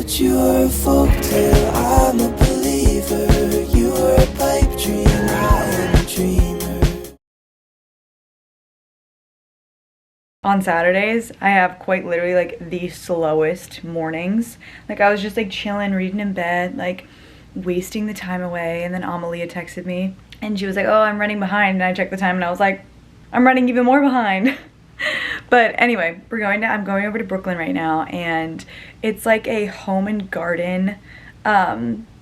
But you are a folktale, I'm a believer. You are a pipe dream, I am a dreamer. On Saturdays, I have quite literally like the slowest mornings. Like I was just like chilling, reading in bed, like wasting the time away, and then Amalia texted me and she was like, oh, I'm running behind, and I checked the time and I was like, I'm running even more behind. But anyway, I'm going over to Brooklyn right now, and it's like a home and garden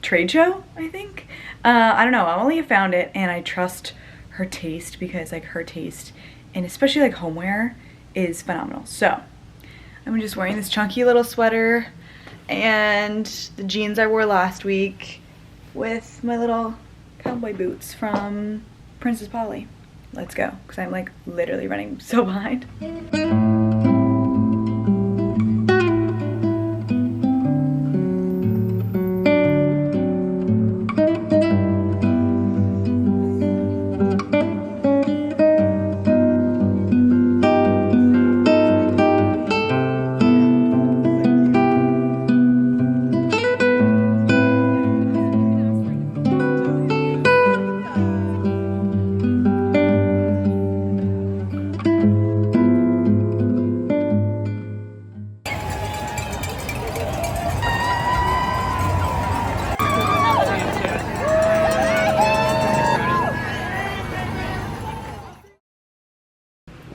trade show, I think. I don't know, Amalia found it, and I trust her taste because like her taste, and especially like homeware, is phenomenal. So I'm just wearing this chunky little sweater and the jeans I wore last week with my little cowboy boots from Princess Polly. Let's go, because I'm like literally running so behind.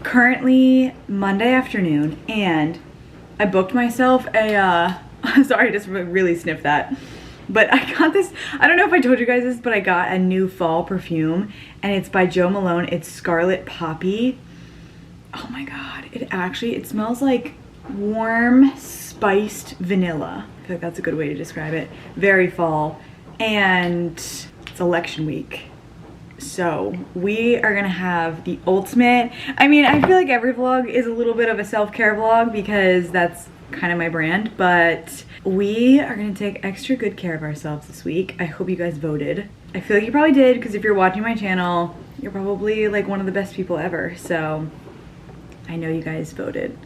Currently Monday afternoon, and I booked myself a sorry, I just really sniffed that, but I got this, I don't know if I told you guys this, but I got a new fall perfume, and it's by Jo Malone. It's Scarlet Poppy. Oh my god, it smells like warm spiced vanilla. I feel like that's a good way to describe it. Very fall, and it's election week. So we are gonna have the ultimate, I mean, I feel like every vlog is a little bit of a self-care vlog because that's kind of my brand, but we are gonna take extra good care of ourselves this week. I hope you guys voted. I feel like you probably did, because if you're watching my channel, you're probably like one of the best people ever. So I know you guys voted.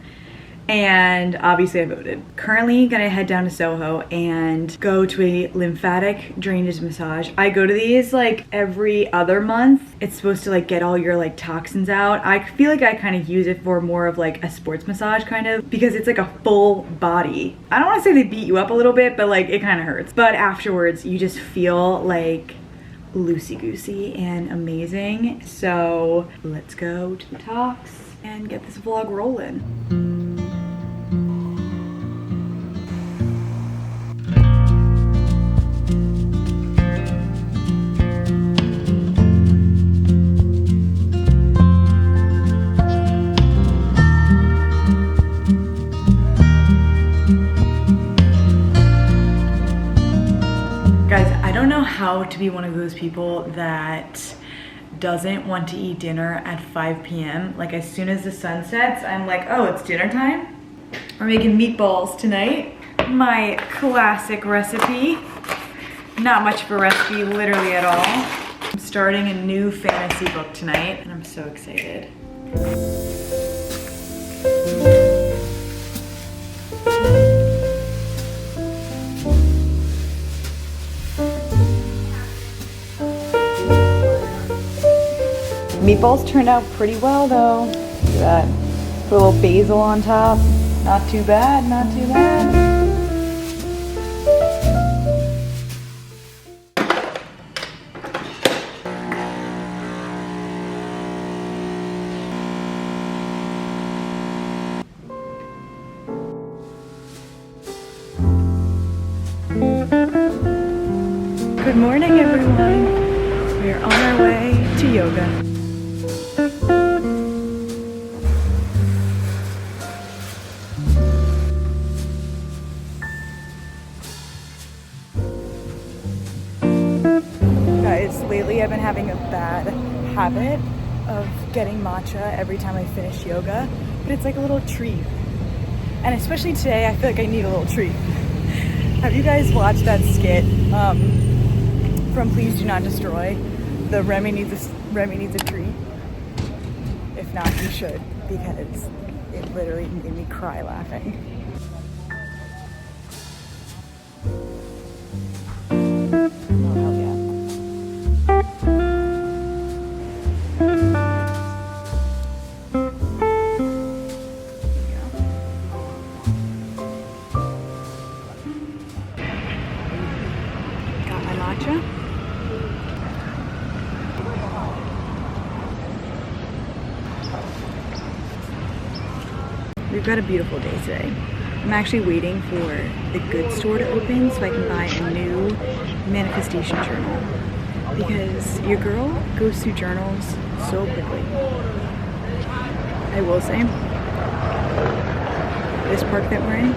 And obviously I voted. Currently gonna head down to Soho and go to a lymphatic drainage massage. I go to these like every other month. It's supposed to like get all your like toxins out. I feel like I kind of use it for more of like a sports massage kind of, because it's like a full body. I don't want to say they beat you up a little bit, but like it kind of hurts. But afterwards you just feel like loosey-goosey and amazing. So let's go to the talks and get this vlog rolling. How to be one of those people that doesn't want to eat dinner at 5 p.m. Like as soon as the sun sets, I'm like, oh, it's dinner time. We're making meatballs tonight. My classic recipe. Not much of a recipe, literally at all. I'm starting a new fantasy book tonight, and I'm so excited. Meatballs turned out pretty well though. Look at that. Put a little basil on top. Not too bad, not too bad. Good morning, everyone. We are on our way to yoga. Lately I've been having a bad habit of getting matcha every time I finish yoga, but it's like a little treat. And especially today, I feel like I need a little treat. Have you guys watched that skit from Please Do Not Destroy? The Remy needs a treat. If not, you should, because it literally made me cry laughing. matcha. We've got a beautiful day today. I'm actually waiting for the goods store to open so I can buy a new manifestation journal, because your girl goes through journals so quickly. I will say, this park that we're in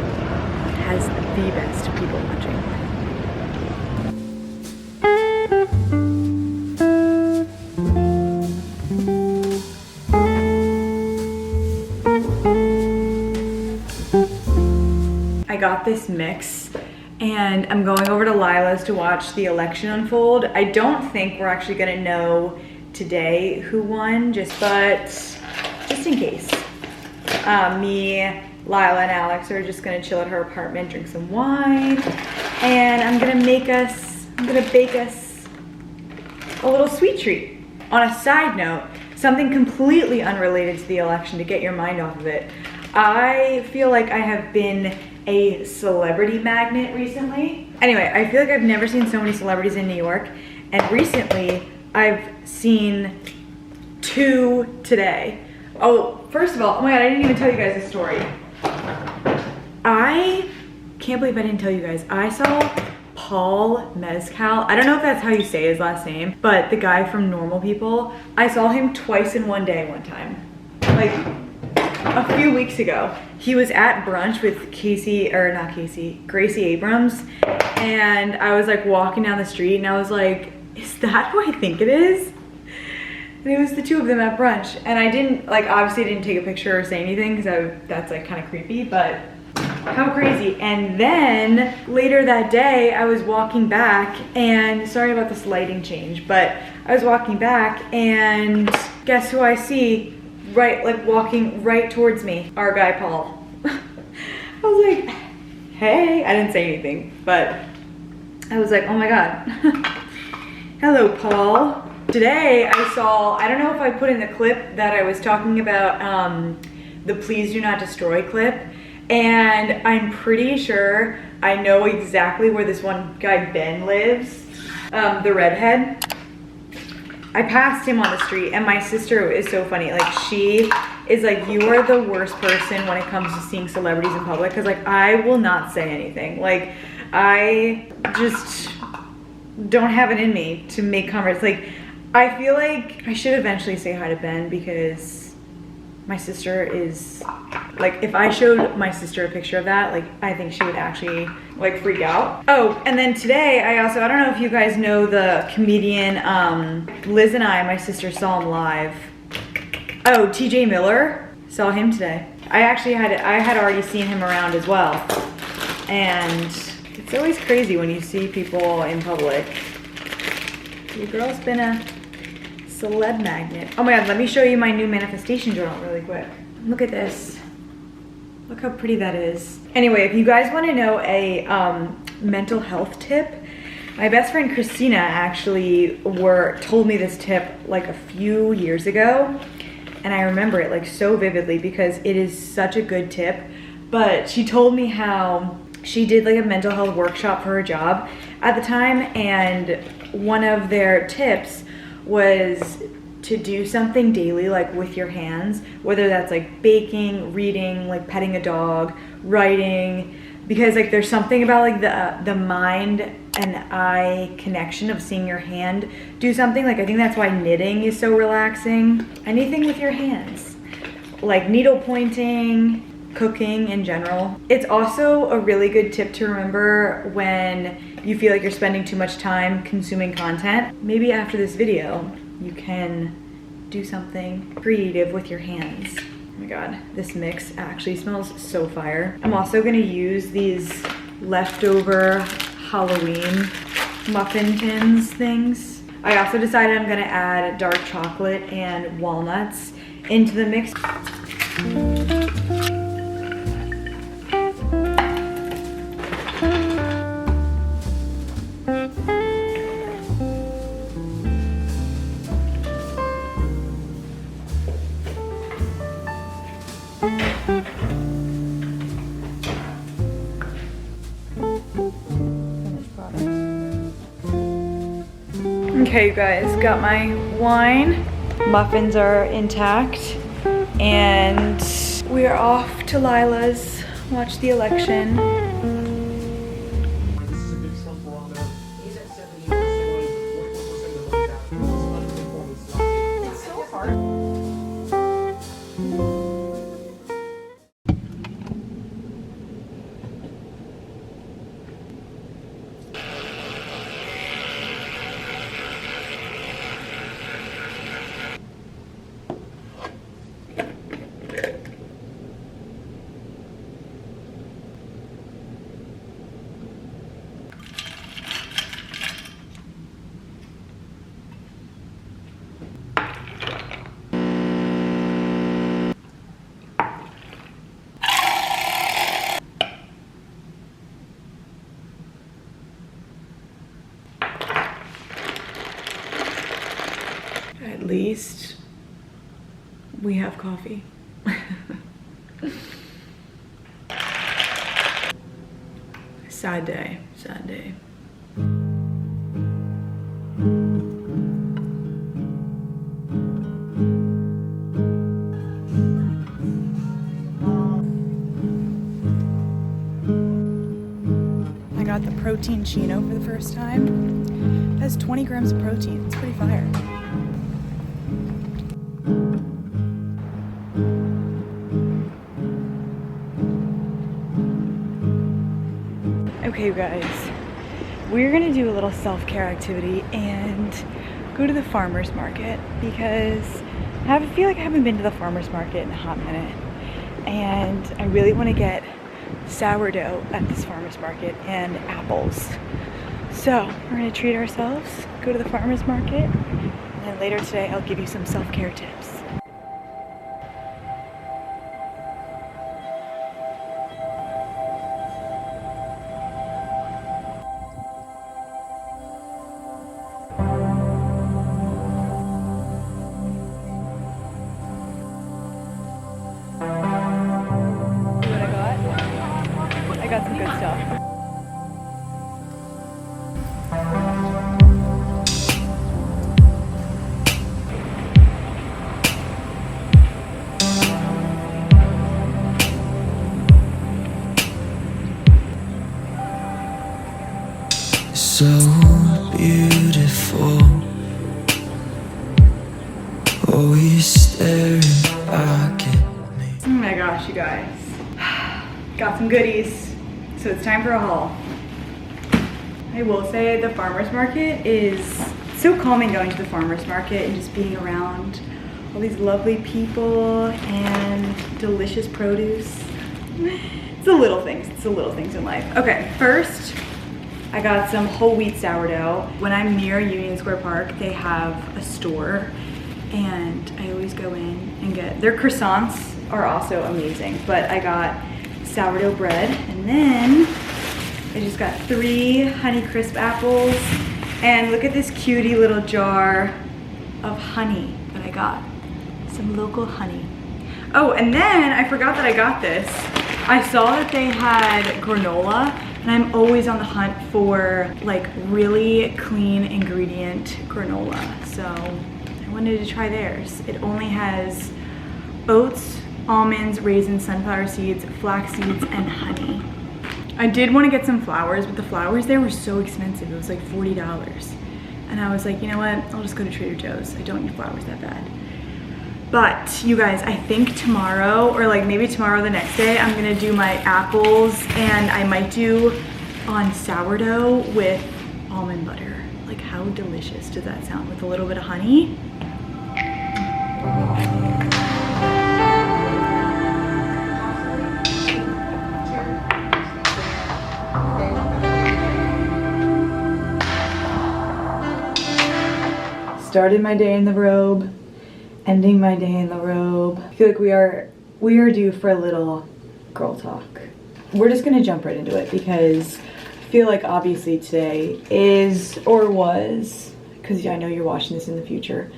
has the best people watching. I got this mix and I'm going over to Lila's to watch the election unfold. I don't think we're actually gonna know today who won, just in case. Me, Lila, and Alex are just gonna chill at her apartment, drink some wine, and I'm gonna bake us a little sweet treat. On a side note, something completely unrelated to the election to get your mind off of it. I feel like I have been a celebrity magnet recently. Anyway, I feel like I've never seen so many celebrities in New York, and recently I've seen 2 today. Oh, first of all, oh my god, I didn't even tell you guys this story. I can't believe I didn't tell you guys. I saw Paul Mezcal. I don't know if that's how you say his last name, but the guy from Normal People. I saw him twice in one day one time. Like, a few weeks ago. He was at brunch with Gracie Abrams, and I was like walking down the street and I was like, is that who I think it is? And it was the 2 of them at brunch, and I didn't, like, obviously didn't take a picture or say anything because that's like kind of creepy, but how crazy. And then later that day I was walking back, and sorry about this lighting change, but I was walking back and guess who I see? Right, like walking right towards me, our guy Paul. I was like, hey, I didn't say anything, but I was like, oh my god. Hello, Paul. Today I saw, I don't know if I put in the clip that I was talking about, the Please Do Not Destroy clip, and I'm pretty sure I know exactly where this one guy Ben lives, the redhead. I passed him on the street, and my sister is so funny. Like, she is like, you are the worst person when it comes to seeing celebrities in public, because like I will not say anything. Like, I just don't have it in me to make conversations. Like, I feel like I should eventually say hi to Ben, because my sister is like, if I showed my sister a picture of that, like, I think she would actually like freak out. Oh, and then today I don't know if you guys know the comedian Liz, and my sister saw him live. Oh, TJ Miller, saw him today. I had already seen him around as well, and it's always crazy when you see people in public. Your girl's been a celeb magnet. Oh my god, let me show you my new manifestation journal really quick. Look at this. Look how pretty that is. Anyway, if you guys want to know a mental health tip, my best friend Christina actually told me this tip like a few years ago, and I remember it like so vividly because it is such a good tip. But she told me how she did like a mental health workshop for her job at the time, and one of their tips was to do something daily, like with your hands, whether that's like baking, reading, like petting a dog, writing, because like there's something about like the mind and eye connection of seeing your hand do something. Like, I think that's why knitting is so relaxing. Anything with your hands, like needle pointing, cooking in general. It's also a really good tip to remember when you feel like you're spending too much time consuming content. Maybe after this video, you can do something creative with your hands. Oh my god, this mix actually smells so fire. I'm also gonna use these leftover Halloween muffin tins things. I also decided I'm gonna add dark chocolate and walnuts into the mix. Okay, you guys, got my wine. Muffins are intact. And we are off to Lila's, watch the election. It's so hard. At least we have coffee. Sad day, sad day. I got the protein chino for the first time. It has 20 grams of protein. It's pretty fire. Okay, you guys, we're gonna do a little self-care activity and go to the farmer's market because I feel like I haven't been to the farmer's market in a hot minute, and I really want to get sourdough at this farmer's market and apples. So we're gonna treat ourselves, go to the farmer's market, and then later today I'll give you some self-care tips. I got some good stuff. So beautiful, always staring back at me. Oh my gosh, you guys. Got some goodies, so it's time for a haul. I will say the farmer's market is so calming, going to the farmer's market and just being around all these lovely people and delicious produce. It's the little things, in life. Okay, first, I got some whole wheat sourdough. When I'm near Union Square Park, they have a store and I always go in and get, their croissants are also amazing, but I got sourdough bread, and then I just got 3 Honey Crisp apples, and look at this cutie little jar of honey that I got, some local honey. Oh, and then I forgot that I got this. I saw that they had granola, and I'm always on the hunt for like really clean ingredient granola, so I wanted to try theirs. It only has oats, almonds, raisins, sunflower seeds, flax seeds, and honey. I did want to get some flowers, but the flowers there were so expensive. It was like $40. And I was like, you know what? I'll just go to Trader Joe's. I don't need flowers that bad. But you guys, I think tomorrow, or like maybe tomorrow the next day, I'm gonna do my apples, and I might do on sourdough with almond butter. Like, how delicious does that sound with a little bit of honey? Started my day in the robe, ending my day in the robe. I feel like we are due for a little girl talk. We're just gonna jump right into it because I feel like obviously today is, or was, because I know you're watching this in the future,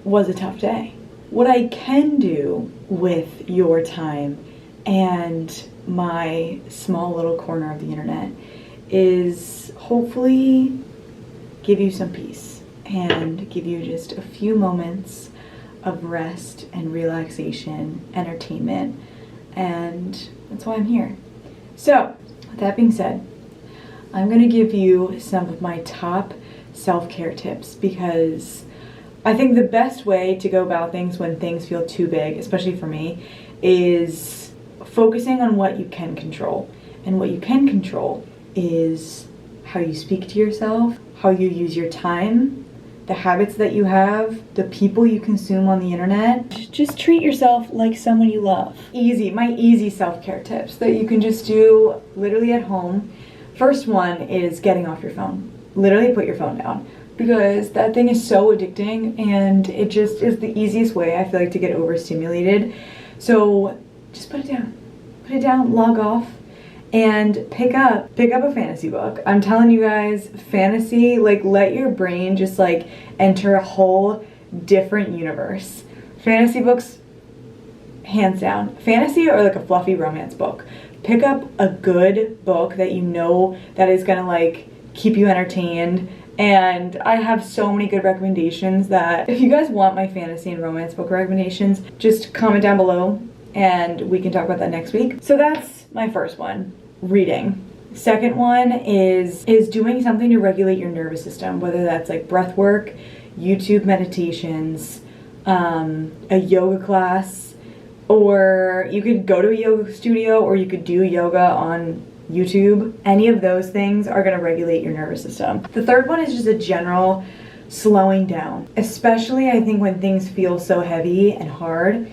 was a tough day. What I can do with your time and my small little corner of the internet is hopefully give you some peace and give you just a few moments of rest and relaxation, entertainment, and that's why I'm here. So, with that being said, I'm gonna give you some of my top self-care tips because I think the best way to go about things when things feel too big, especially for me, is focusing on what you can control. And what you can control is how you speak to yourself, how you use your time, the habits that you have, the people you consume on the internet. Just treat yourself like someone you love. My easy self-care tips that you can just do literally at home. First one is getting off your phone. Literally put your phone down because that thing is so addicting and it just is the easiest way I feel like to get overstimulated. So just put it down. Put it down, log off, and pick up a fantasy book. I'm telling you guys, fantasy, like let your brain just like enter a whole different universe. Fantasy books, hands down. Fantasy or like a fluffy romance book. Pick up a good book that you know that is gonna like keep you entertained. And I have so many good recommendations that if you guys want my fantasy and romance book recommendations, just comment down below and we can talk about that next week. So that's my first one, reading. Second one is doing something to regulate your nervous system, whether that's like breath work, YouTube meditations, a yoga class, or you could go to a yoga studio or you could do yoga on YouTube. Any of those things are gonna regulate your nervous system. The third one is just a general slowing down, especially I think when things feel so heavy and hard.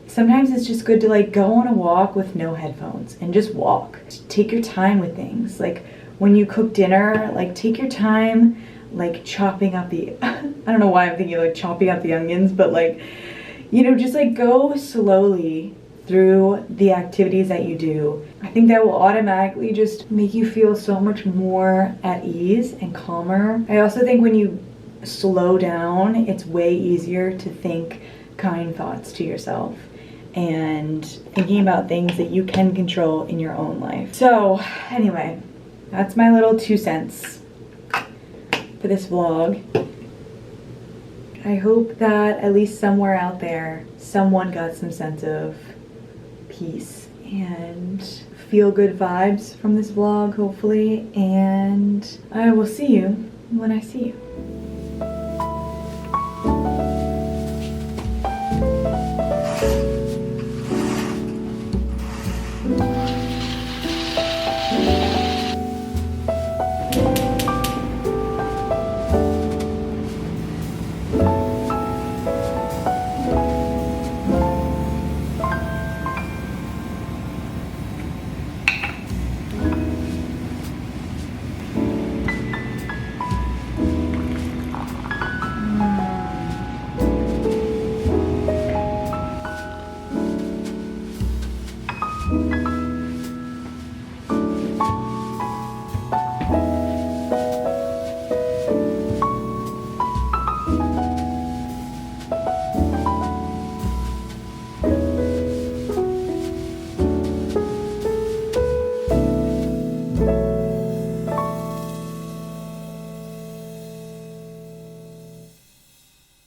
Sometimes it's just good to like go on a walk with no headphones and just walk. Take your time with things. Like when you cook dinner, like take your time like chopping up the, I don't know why I'm thinking like chopping up the onions, but like, you know, just like go slowly through the activities that you do. I think that will automatically just make you feel so much more at ease and calmer. I also think when you slow down, it's way easier to think kind thoughts to yourself and thinking about things that you can control in your own life. So anyway, that's my little 2 cents for this vlog. I hope that at least somewhere out there, someone got some sense of peace and feel good vibes from this vlog, hopefully, and I will see you when I see you.